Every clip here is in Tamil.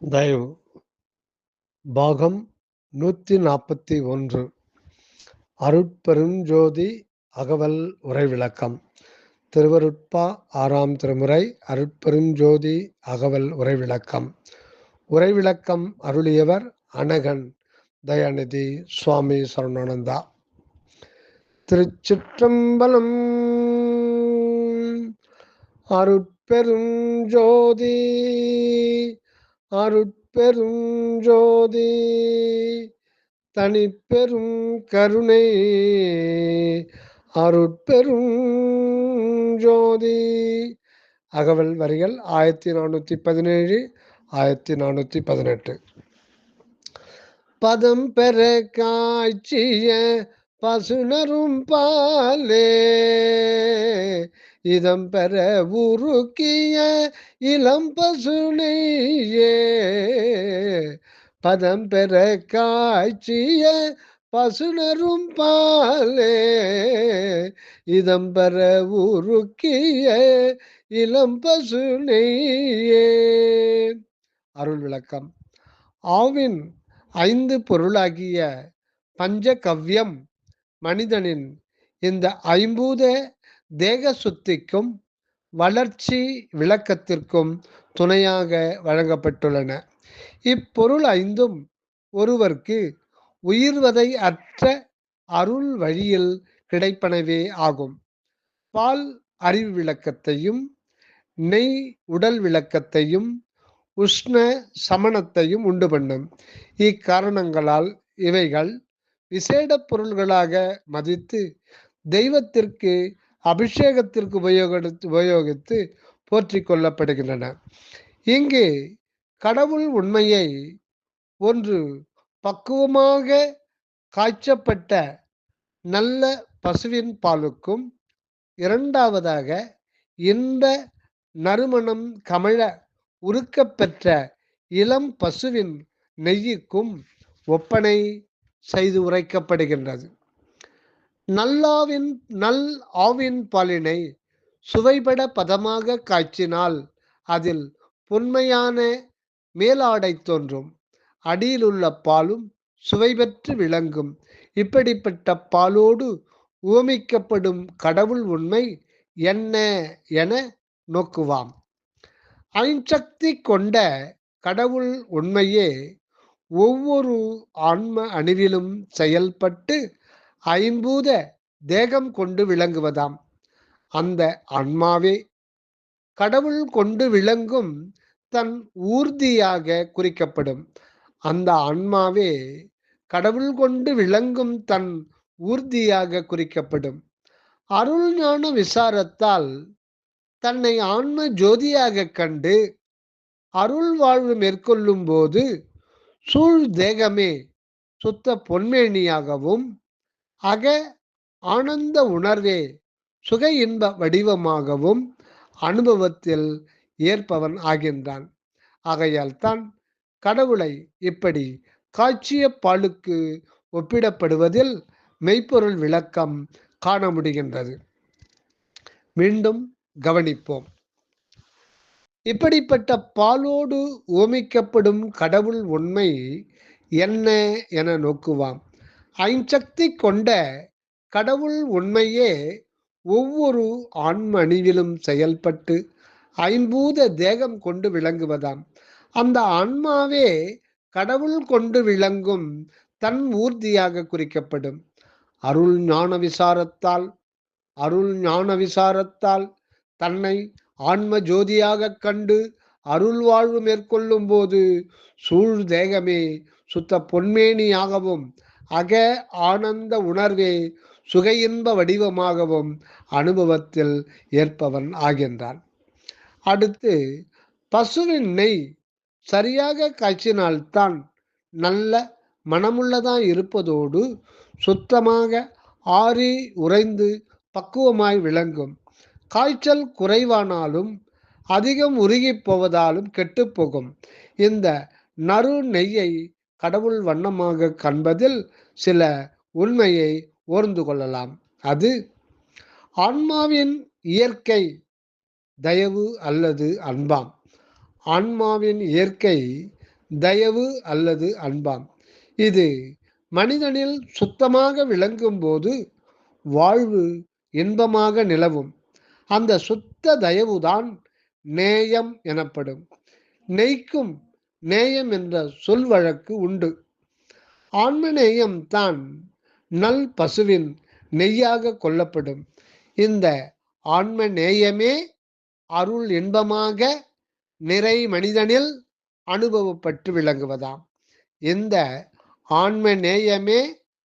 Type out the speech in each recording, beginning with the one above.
தயவு பாகம் 141 அருட்பெருஞ்சோதி அகவல் உரைவிளக்கம் திருவருட்பா 6ஆம் திருமுறை அருட்பெருஞ்சோதி அகவல் உரைவிளக்கம். உரைவிளக்கம் அருளியவர் அனகன் தயாநிதி சுவாமி சரவணானந்தா. திருச்சிற்றம்பலம். அருட்பெருஞ்சோதி அருட்பெருஞ்சோதி தனிப்பெரும் கருணை அருட்பெரும் ஜோதி. அகவல் வரிகள் 1417 1418. பதம் பெற காய்ச்சிய பசுனரும் பாலே இதம் பெற உருக்கிய இளம் பசுனையே பதம் பெற காய்ச்சிய பசுனரும் பாலே இதம் பெற உருக்கிய இளம் பசுனையே. அருள் விளக்கம். ஆவின் 5 பொருளாகிய பஞ்சகவ்யம் மனிதனின் இந்த ஐம்பூத தேக சுத்திக்கும் வளர்ச்சி விளக்கத்திற்கும் துணையாக வழங்கப்பட்டுள்ளன. இப்பொருள் ஐந்தும் ஒருவர்க்கு உயிர்வதை அற்ற அருள் வழியில் கிடைப்பனவே ஆகும். பால் அறிவு விளக்கத்தையும், நெய் உடல் விளக்கத்தையும், உஷ்ண சமணத்தையும் உண்டு பண்ணும். இக்காரணங்களால் இவைகள் விசேட பொருள்களாக மதித்து தெய்வத்திற்கு அபிஷேகத்திற்கு உபயோகித்து போற்றி கொள்ளப்படுகின்றன. இங்கு கடவுள் உண்மையை ஒன்று பக்குவமாக காய்ச்சப்பட்ட நல்ல பசுவின் பாலுக்கும், இரண்டாவதாக இன்ப நறுமணம் கமழ உருக்கப்பெற்ற இளம் பசுவின் நெய்யுக்கும் ஒப்பனை செய்து உரைக்கப்படுகின்றது. நல் ஆவின் பாலினை சுவைபட பதமாக காய்ச்சினால் அதில் பொன்மையான மேலாடை தோன்றும். அடியிலுள்ள பாலும் சுவை பெற்று விளங்கும். இப்படிப்பட்ட பாலோடு உவமிக்கப்படும் கடவுள் உண்மை என்ன என நோக்குவாம். ஐஞ்சக்தி கொண்ட கடவுள் உண்மையே ஒவ்வொரு ஆன்ம அணுவிலும் செயல்பட்டு ஐம்பூத தேகம் கொண்டு விளங்குவதாம். அந்த ஆன்மாவே கடவுள் கொண்டு விளங்கும் தன் ஊர்தியாக குறிக்கப்படும். அந்த ஆன்மாவே கடவுள் கொண்டு விளங்கும் தன் ஊர்தியாக குறிக்கப்படும். அருள் ஞான விசாரத்தால் தன்னை ஆன்ம ஜோதியாக கண்டு அருள் வாழ்வு மேற்கொள்ளும் போது சூழ் தேகமே சுத்த பொன்மேனியாகவும், அக ஆனந்த உணர்வே சுக இன்ப வடிவமாகவும் அனுபவத்தில் ஏற்பவன் ஆகின்றான். ஆகையால் தான் கடவுளை இப்படி காய்ச்சிய பாலுக்கு ஒப்பிடப்படுவதில் மெய்ப்பொருள் விளக்கம் காண முடிகின்றது. மீண்டும் கவனிப்போம். இப்படிப்பட்ட பாலோடு ஓமிக்கப்படும் கடவுள் உண்மை என்ன என நோக்குவாம். ஐஞ்சக்தி கொண்ட கடவுள் உண்மையே ஒவ்வொரு ஆன்ம அணுவிலும் செயல்பட்டு ஐம்பூத தேகம் கொண்டு விளங்குவதாம். அந்த ஆன்மாவே கடவுள் கொண்டு விளங்கும் தன் ஊர்தியாக குறிக்கப்படும். அருள் ஞான விசாரத்தால் தன்னை ஆன்ம ஜோதியாக கண்டு அருள் வாழ்வு மேற்கொள்ளும் போது சூழ் தேகமே சுத்த பொன்மேனியாகவும், அக ஆனந்த உணர்வே சுக இன்ப வடிவமாகவும் அனுபவத்தில் ஏற்பவன் ஆகின்றான். அடுத்து பசுவின் நெய் சரியாக காய்ச்சினால்தான் நல்ல மனமுள்ளதாய் இருப்பதோடு சுத்தமாக ஆறி உறைந்து பக்குவமாய் விளங்கும். காய்ச்சல் குறைவானாலும் அதிகம் உருகி போவதாலும் கெட்டுப்போகும். இந்த நறு நெய்யை கடவுள் வண்ணமாக காண்பதில் சில உண்மையை ஓர்ந்து கொள்ளலாம். அது ஆன்மாவின் இயற்கை தயவு அல்லது அன்பாம். ஆன்மாவின் இயற்கை தயவு அல்லது அன்பாம். இது மனிதனில் சுத்தமாக விளங்கும் போது வாழ்வு இன்பமாக நிலவும். அந்த சுத்த தயவுதான் நேயம் எனப்படும். நெய்க்கும் நேயம் என்ற சொல் வழக்கு உண்டு. ஆன்ம நேயம் தான் நல் பசுவின் நெய்யாக கொள்ளப்படும். இந்த ஆன்ம நேயமே அருள் இன்பமாக நிறை மனிதனில் அனுபவப்பட்டு விளங்குவதாம். இந்த ஆன்ம நேயமே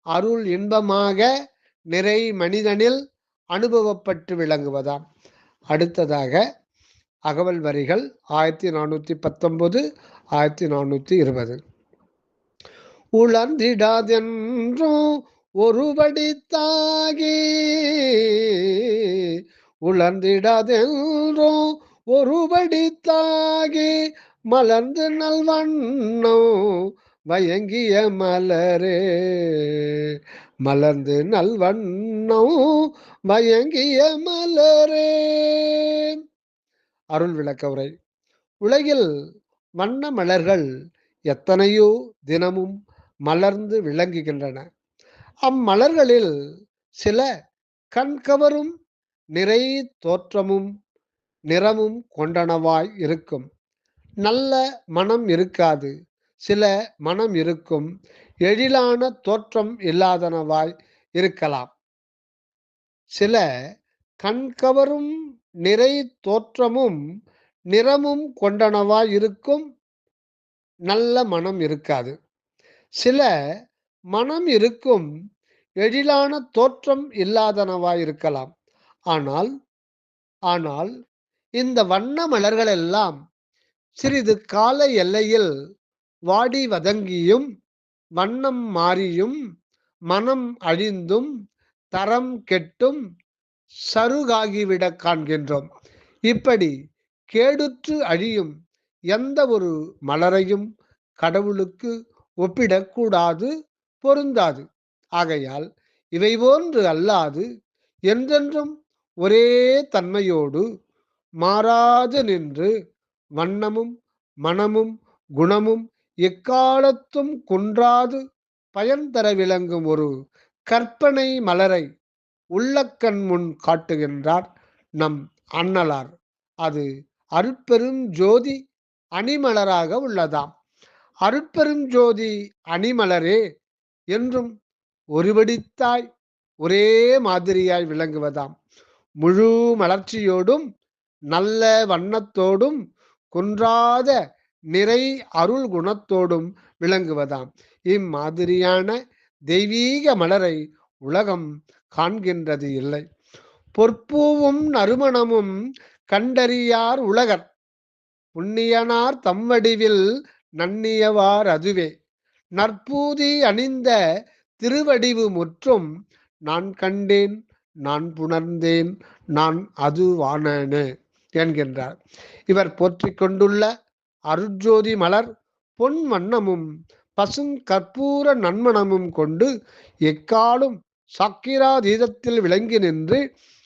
அருள் இன்பமாக நிறை மனிதனில் அனுபவப்பட்டு விளங்குவதாம். அடுத்ததாக அகவல் வரிகள் 1419 1420. உளர்ந்திடாதென்றோ ஒருபடித்தாகி, உளர்ந்திடாதென்றோ ஒருபடித்தாகி மலர்ந்து நல்வண்ணம் வயங்கிய மலரே, மலர்ந்து நல்வண்ணம் வயங்கிய மலரே. அருள் விளக்க உரை. உலகில் வண்ண மலர்கள் எத்தனையோ தினமும் மலர்ந்து விளங்குகின்றன. அம்மலர்களில் சில கண்கவரும் நிறை தோற்றமும் நிறமும் கொண்டனவாய் இருக்கும். நல்ல மனம் இருக்காது. சில மனம் இருக்கும். எழிலான தோற்றம் இல்லாதனவாய் இருக்கலாம். சில கண்கவரும் நிறை தோற்றமும் நிறமும் கொண்டனவாய் இருக்கும். நல்ல மனம் இருக்காது. சில மனம் இருக்கும். எழிலான தோற்றம் இல்லாதனவாய் இருக்கலாம். ஆனால் ஆனால் இந்த வண்ண மலர்கள் எல்லாம் சிறிது கால எல்லையில் வாடி வதங்கியும் வண்ணம் மாறியும் மனம் அழிந்தும் தரம் கெட்டும் சருகாகிவிட காண்கின்றோம். இப்படி கேடுற்று அழியும் எந்த ஒரு மலரையும் கடவுளுக்கு ஒப்பிடக்கூடாது, பொருந்தாது. ஆகையால் இவை போன்று அல்லாது என்றென்றும் ஒரே தன்மையோடு மாறாது நின்று வண்ணமும் மனமும் குணமும் எக்காலத்தும் குன்றாது பயன் தர விளங்கும் ஒரு கற்பனை மலரை உள்ளக்கண் முன் காட்டுகின்றார் நம் அண்ணலார். அது அருட்பெரும் ஜோதி அணிமலராக உள்ளதாம். அருட்பெரும் ஜோதி அணிமலரே என்றும் ஒருவடித்தாய் ஒரே மாதிரியாய் விளங்குவதாம். முழு மலர்ச்சியோடும் நல்ல வண்ணத்தோடும் குன்றாத நிறை அருள் குணத்தோடும் விளங்குவதாம். இம்மாதிரியான தெய்வீக மலரை உலகம் காண்கின்றது இல்லை. பொற்பூவும் நறுமணமும் கண்டறியார் உலகர், புண்ணியனார் தம்வடிவில் நன்னியவார் அதுவே. நற்பூதி அணிந்த திருவடிவு முற்றும் நான் கண்டேன் நான் புணர்ந்தேன் நான் அது வானனே என்கின்றார். இவர் போற்றிக் கொண்டுள்ள அருட்ஜோதி மலர் பொன் வண்ணமும் பசுங்கற்பூர நன்மணமும் கொண்டு எக்காலும் சாக்கிராதீதத்தில் விளங்கி நின்று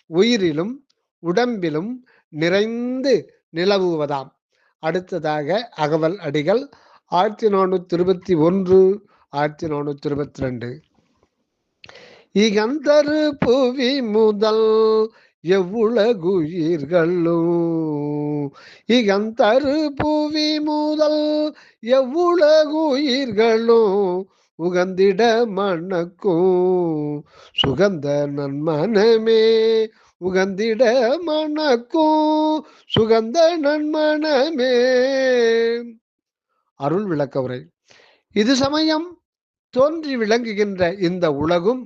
உயிரிலும் உடம்பிலும் நிறைந்து நிலவுவதாம். அடுத்ததாக அகவல் அடிகள் 1421 1422. இகந்தரு புவி முதல் எவ்வுலகுயிர்களும், இகந்தரு புவி முதல் எவ்வுலகுயிர்களும் உகந்திட மணக்கும் சுகந்த நன்மனமே, உகந்திட மணக்கும் சுகந்த நன்மனமே. அருள் விளக்க உரை. இது சமயம் தோன்றி விளங்குகின்ற இந்த உலகும்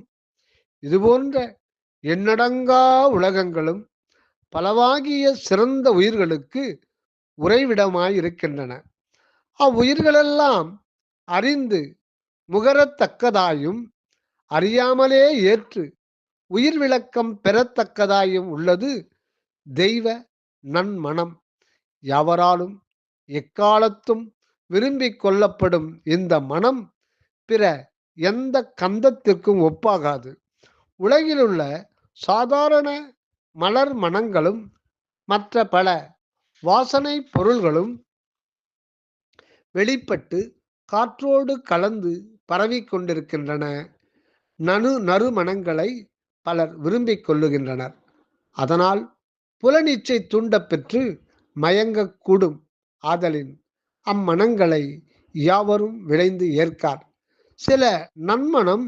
இதுபோன்ற எண்ணடங்கா உலகங்களும் பலவாகிய சிறந்த உயிர்களுக்கு உறைவிடமாயிருக்கின்றன. அவ்வுயிர்களெல்லாம் அறிந்து முகரத்தக்கதாயும் அறியாமலே ஏற்று உயிர் விளக்கம் பெறத்தக்கதாயும் உள்ளது தெய்வ நன்மனம். யாவராலும் எக்காலத்தும் விரும்பிக் கொள்ளப்படும் இந்த மனம் பிற எந்த கந்தத்திற்கும் ஒப்பாகாது. உலகிலுள்ள சாதாரண மலர் மணங்களும் மற்ற பல வாசனை பொருள்களும் வெளிப்பட்டு காற்றோடு கலந்து பரவிக் கொண்டிருக்கின்றன. நறுமணங்களை பலர் விரும்பிக் கொள்ளுகின்றனர். அதனால் புலனிச்சை தூண்டப் பெற்று மயங்கக்கூடும். ஆதலின் அம்மணங்களை யாவரும் விளைந்து ஏற்கார். சில நன்மணம்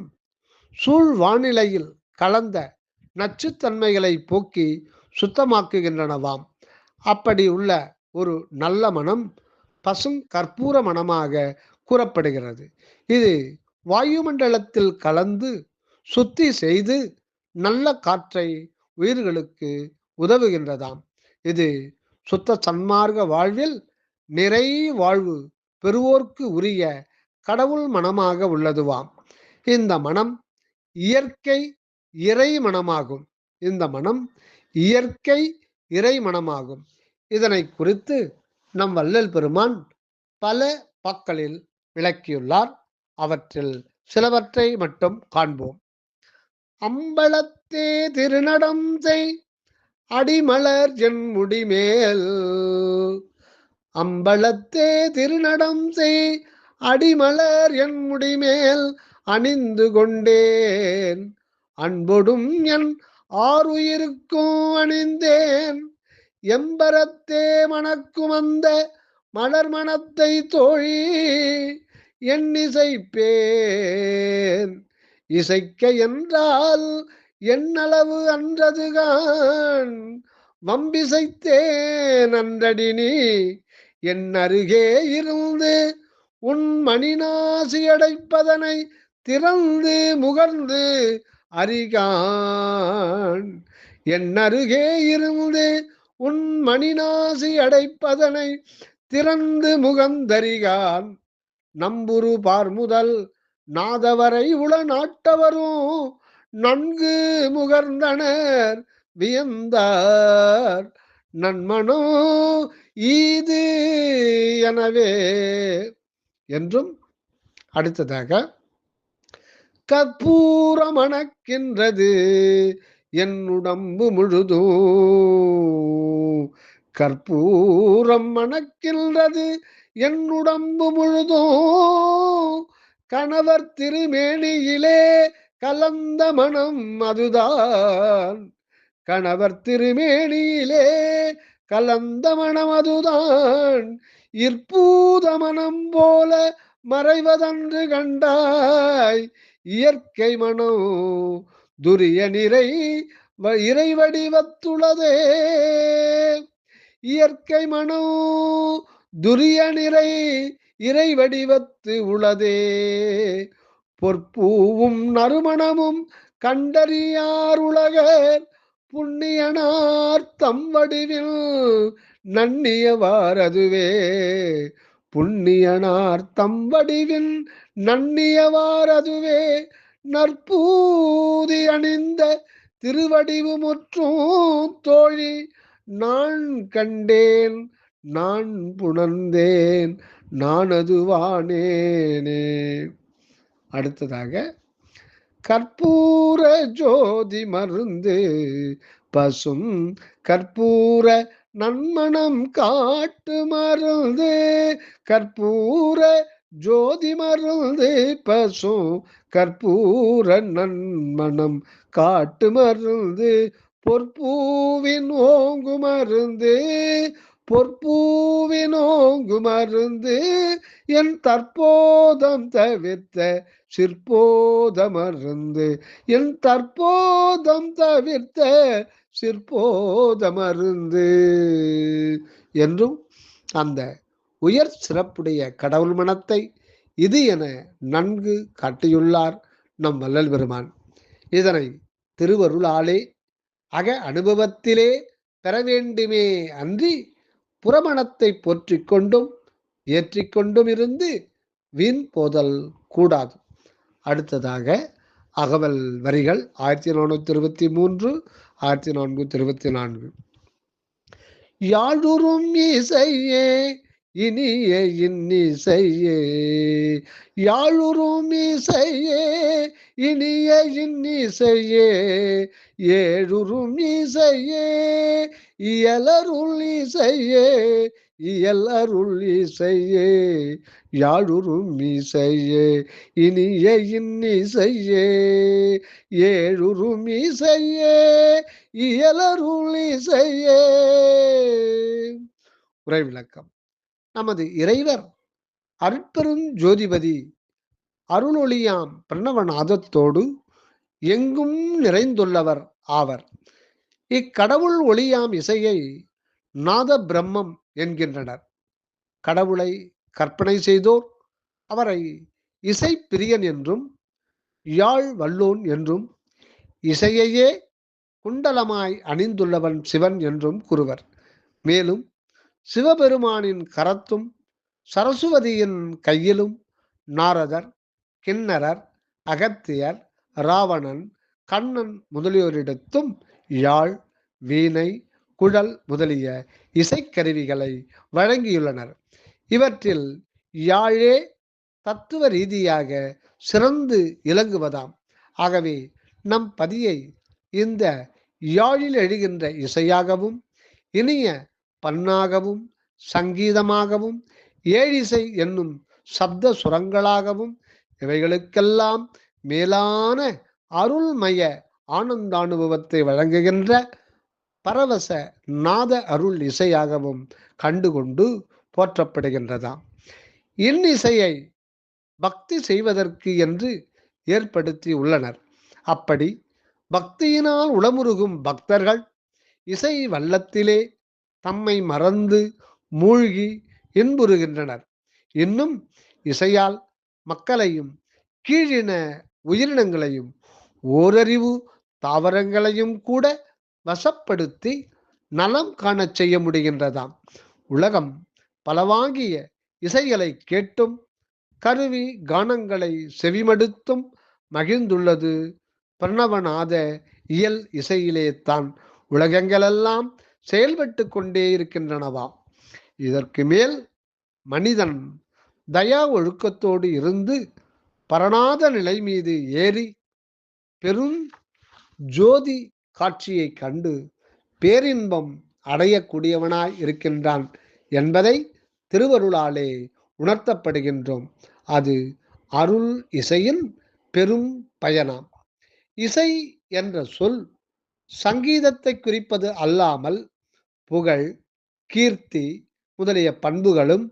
சூழ் வானிலையில் கலந்த நச்சுத்தன்மைகளை போக்கி சுத்தமாக்குகின்றனவாம். அப்படி உள்ள ஒரு நல்ல மனம் பசும் கற்பூர மனமாக கூறப்படுகிறது. இது வாயுமண்டலத்தில் கலந்து சுத்தி செய்து நல்ல காற்றை உயிர்களுக்கு உதவுகின்றதாம். இது சுத்த சன்மார்க்க வாழ்வில் நிறை வாழ்வு பெறுவோர்க்கு உரிய கடவுள் மனமாக உள்ளதுவாம். இந்த மனம் இயற்கை இறை மனமாகும். இந்த மனம் இயற்கை இறை மனமாகும். இதனை குறித்து நம் வள்ளல் பெருமான் பல பாக்களில் விளக்கியுள்ளார். அவற்றில் சிலவற்றை மட்டும் காண்போம். அம்பலத்தே திருநடம் செய் அடிமலர் என் முடிமேல். அம்பலத்தே திருநடம் செய் அடிமலர் என் முடிமேல் அணிந்து கொண்டேன். அன்பொடும் என் ஆறுயிருக்கும் அணிந்தேன். எம்பரத்தே மணக்கும் அந்த மலர் மனத்தை தோழி என் இசைப்பேன். இசைக்க என்றால் என்னளவு அன்றதுகான் வம்பிசைத்தேன் அன்றடி நீ என் அருகே இருந்து உன் மணிநாசி அடைப்பதனை திறந்து முகர்ந்து அறிகான். என் அருகே இருந்து உன் மணிநாசி அடைப்பதனை திறந்து முகந்தறிகான். நம்புரு பார்முதல் நாதவரை உள நாட்டவரும் நன்கு முகர்ந்தனர் வியந்தார். நன்மனோ ஈது எனவே என்றும். அடுத்ததாக கற்பூர மணக்கின்றது என் உடம்பு முழுதும். கற்பூரம் மணக்கின்றது என் உடம்பு முழுதும். கணவர் திருமேனியிலே கலந்த மனம் அதுதான். கணவர் திருமேனியிலே கலந்த மனம் அதுதான். இற்பூத மனம் போல மறைவதன்று கண்டாய். இயற்கை மனம் துரிய நிறை இறை வடிவத்துள்ளதே. இயற்கை மனம் துரிய நிறை இறை வடிவத்து உளதே. பொற்பூவும் நறுமணமும் கண்டறியார் உலகர் புண்ணியனார் தம் வடிவில் நன்னியவாரதுவே. புண்ணியனார் தம் வடிவில் நன்னியவாரதுவே. நற்பூதி அணிந்த திருவடிவு முற்றும் தோழி நான் கண்டேன் நான் புணர்ந்தேன் நான் அதுவானேனே. அடுத்ததாக கற்பூர ஜோதி மருந்து பசும் கற்பூர நன்மணம் காட்டு மருந்து. கற்பூர ஜோதி மருந்து பசும் கற்பூர நன்மணம் காட்டு மருந்து. பொற்பூவின் ஓங்கு மருந்து பொற்பூவின் ஓங்கு மருந்து. என் தற்போதம் தவிர்த்த சிற்போத மருந்து. என் தற்போதம் தவிர்த்த சிற்போத மருந்து என்றும் அந்த உயர் சிறப்புடைய கடவுள் மனத்தை இது என நன்கு காட்டியுள்ளார் நம் வள்ளல் பெருமான். இதனை திருவருளாலே அக அனுபவத்திலே பெற வேண்டுமே அன்றி புறமணத்தை போற்றிக் கொண்டும் ஏற்றிக்கொண்டும் இருந்து வீண் போதல் கூடாது. அடுத்ததாக அகவல் வரிகள் 1423 1424. யாழுறும் இசையே இனிய இன்னிசையே. யாழுறும் இசையே இனிய இன்னிசையே. ஏழுறும் இசையே இயலருள் இசையே. இயல் அருள் இசையே யாழுறும் இசையே இனிய இன்னிசையே ஏழுறும் இசையே இயல் அருள் இசையே. உரை விளக்கம். நமது இறைவர் அருட்பெரும் ஜோதிபதி அருளொளியாம் பிரணவநாதத்தோடு எங்கும் நிறைந்துள்ளவர் ஆவர். இக்கடவுள் ஒளியாம் இசையை நாத பிரம்மம் என்கின்றனர். கடவுளை கற்பனை செய்தோர் அவரை இசை பிரியன் என்றும் யாழ் வல்லோன் என்றும் இசையையே குண்டலமாய் அணிந்துள்ளவன் சிவன் என்றும் கூறுவர். மேலும் சிவபெருமானின் கரத்தும் சரஸ்வதியின் கையிலும் நாரதர், கிண்ணரர், அகத்தியர், ராவணன், கண்ணன் முதலியோரிடத்தும் யாழ், வீணை, குழல் முதலிய இசைக்கருவிகளை வழங்கியுள்ளனர். இவற்றில் யாழே தத்துவ ரீதியாக சிறந்து இலங்குவதாம். ஆகவே நம் பதியை இந்த யாழில் எழுகின்ற இசையாகவும் இனிய பண்ணாகவும் சங்கீதமாகவும் ஏழிசை என்னும் சப்த சுரங்களாகவும் இவைகளுக்கெல்லாம் மேலான அருள்மய ஆனந்தானுபவத்தை வழங்குகின்ற பரவச நாத அருள் இசையாகவும் கண்டுகொண்டு போற்றப்படுகின்றதாம். இன்னிசையை பக்தி செய்வதற்கு என்று ஏற்படுத்தி உள்ளனர். அப்படி பக்தியினால் உளமுருகும் பக்தர்கள் இசை வல்லத்திலே தம்மை மறந்து மூழ்கி இன்புறுகின்றனர். இன்னும் இசையால் மக்களையும் கீழின உயிரினங்களையும் ஓரறிவு தாவரங்களையும் கூட வசப்படுத்தி நலம் காணச் செய்ய முடிகின்றதாம். உலகம் பலவாகிய இசைகளை கேட்டும் கருவி கானங்களை செவிமடுத்தும் மகிழ்ந்துள்ளது பிரணவநாத இயல் இசையிலே தான் உலகங்களெல்லாம் செயல்பட்டு கொண்டே இருக்கின்றனவாம். இதற்கு மேல் மனிதன் தயா ஒழுக்கத்தோடு இருந்து பரநாத நிலை மீது ஏறி பெரும் ஜோதி காட்சியை கண்டு பேரின்பம் அடையக்கூடியவனாய் இருக்கின்றான் என்பதை திருவருளாலே உணர்த்தப்படுகின்றோம். அது அருள் இசையின் பெரும் பயனாம். இசை என்ற சொல் சங்கீதத்தை குறிப்பது அல்லாமல் புகழ், கீர்த்தி முதலிய பண்புகளும்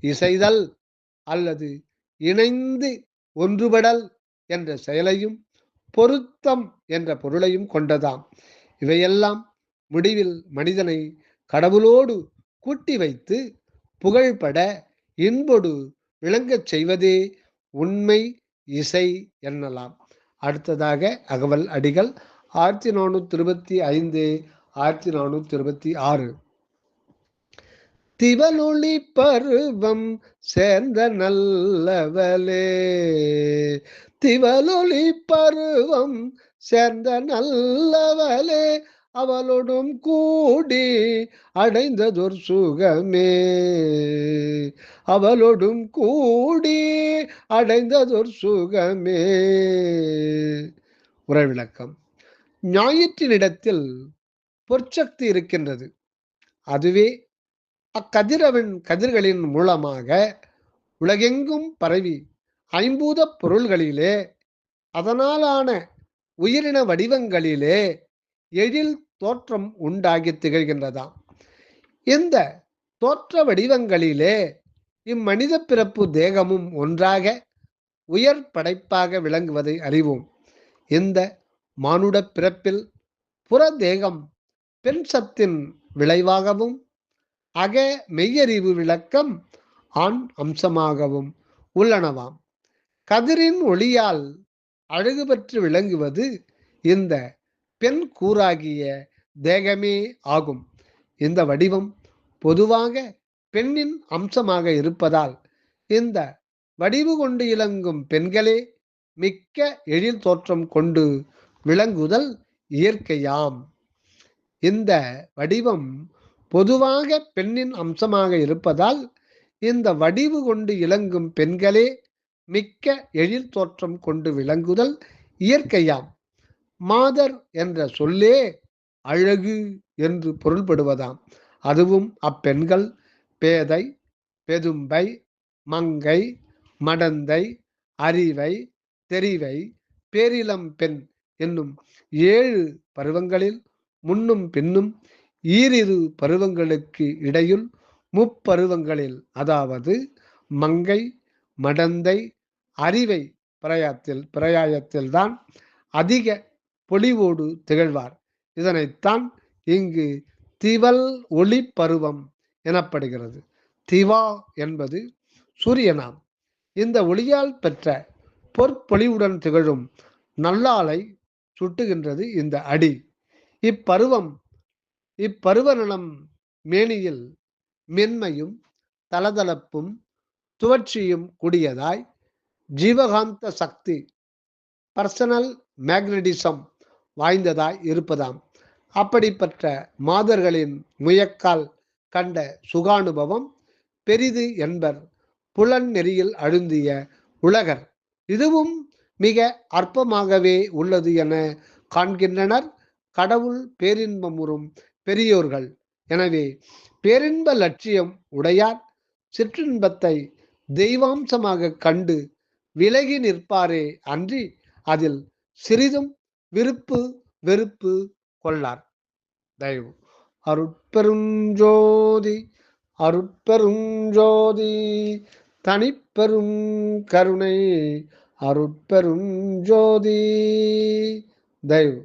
இசைதல் அல்லது இணைந்து ஒன்றுபடல் என்ற செயலையும் பொருத்தம் என்ற பொருளையும் கொண்டதாம். இவையெல்லாம் முடிவில் மனிதனை கடவுளோடு கூட்டி வைத்து புகழ்பட இன்பொடு விளங்கச் செய்வதே உண்மை இசை என்னலாம். அடுத்ததாக அகவல் அடிகள் 1425 1426. திவலொளி பருவம் சேர்ந்த நல்லவளே திவலொளி பருவம் சேர்ந்த நல்லவளே அவளோடும் கூடி அடைந்ததொரு சுகமே அவளோடும் கூடி அடைந்ததொரு சுகமே. உரை விளக்கம். ஞாயிற்றினிடத்தில் பொற்சக்தி இருக்கின்றது. அதுவே அக்கதிரவன் கதிர்களின் மூலமாக உலகெங்கும் பரவி ஐம்பூத பொருள்களிலே அதனாலான உயிரின வடிவங்களிலே எழில் தோற்றம் உண்டாகி திகழ்கின்றதாம். இந்த தோற்ற வடிவங்களிலே இம்மனித பிறப்பு தேகமும் ஒன்றாக உயர் படைப்பாக விளங்குவதை அறிவோம். இந்த மானுட பிறப்பில் புற தேகம் பெண் சத்தின் விளைவாகவும் அக மெய்யறிவு விளக்கம் ஆண் அம்சமாகவும் உள்ளனவாம். கதிரின் ஒளியால் அழகு பெற்று விளங்குவது இந்த பெண் கூறாகிய தேகமே ஆகும். இந்த வடிவம் பொதுவாக பெண்ணின் அம்சமாக இருப்பதால் இந்த வடிவு கொண்டு இலங்கும் பெண்களே மிக்க எழில் தோற்றம் கொண்டு விளங்குதல் இயற்கையாம். இந்த வடிவம் பொதுவாக பெண்ணின் அம்சமாக இருப்பதால் இந்த வடிவு கொண்டு இலங்கும் பெண்களே மிக்க எழில் தோற்றம் கொண்டு விளங்குதல் இயற்கையாம். மாதர் என்ற சொல்லே அழகு என்று பொருள்படுவதாம். அதுவும் அப்பெண்கள் பேதை, பெதும்பை, மங்கை, மடந்தை, அறிவை, தெரிவை, பேரிளம் பெண் என்னும் 7 பருவங்களில் முன்னும் பின்னும் ஈரிரு பருவங்களுக்கு இடையுள் முப்பருவங்களில், அதாவது மங்கை, மடந்தை, அறிவை பிரயாயத்தில்தான் அதிக பொலிவோடு திகழ்வார். இதனைத்தான் இங்கு திவல் ஒளி பருவம் எனப்படுகிறது. திவா என்பது சூரியனாம். இந்த ஒளியால் பெற்ற பொற்பொலிவுடன் திகழும் நல்லாளை சுட்டுகின்றது இந்த அடி. இப்பருவ நலம் மேனியில் மென்மையும் தளதளப்பும் துவர்ச்சியும் கூடியதாய் ஜீவகாந்த சக்தி பர்சனல் மேக்னடிசம் வாய்ந்ததாய் இருப்பதாம். அப்படிப்பட்ட மாதர்களின் முயக்கால் கண்ட சுகானுபவம் பெரிது என்பர் புலன் நெறியில் அழுந்திய உலகர். இதுவும் மிக அற்பமாகவே உள்ளது என காண்கின்றனர் கடவுள் பேரின்பமுறும் பெரியோர்கள். எனவே பேரின்ப லட்சியம் உடையார் சிற்றின்பத்தை தெய்வாம்சமாக கண்டு விலகி நிற்பாரே அன்றி அதில் சிறிதும் விருப்பு வெறுப்பு கொள்ளார். தயவு. அருட்பெருஞ்சோதி அருட்பெருஞ்சோதி தனிப்பெரும் கருணை அருட்பெருஞ்சோதி. தயவு.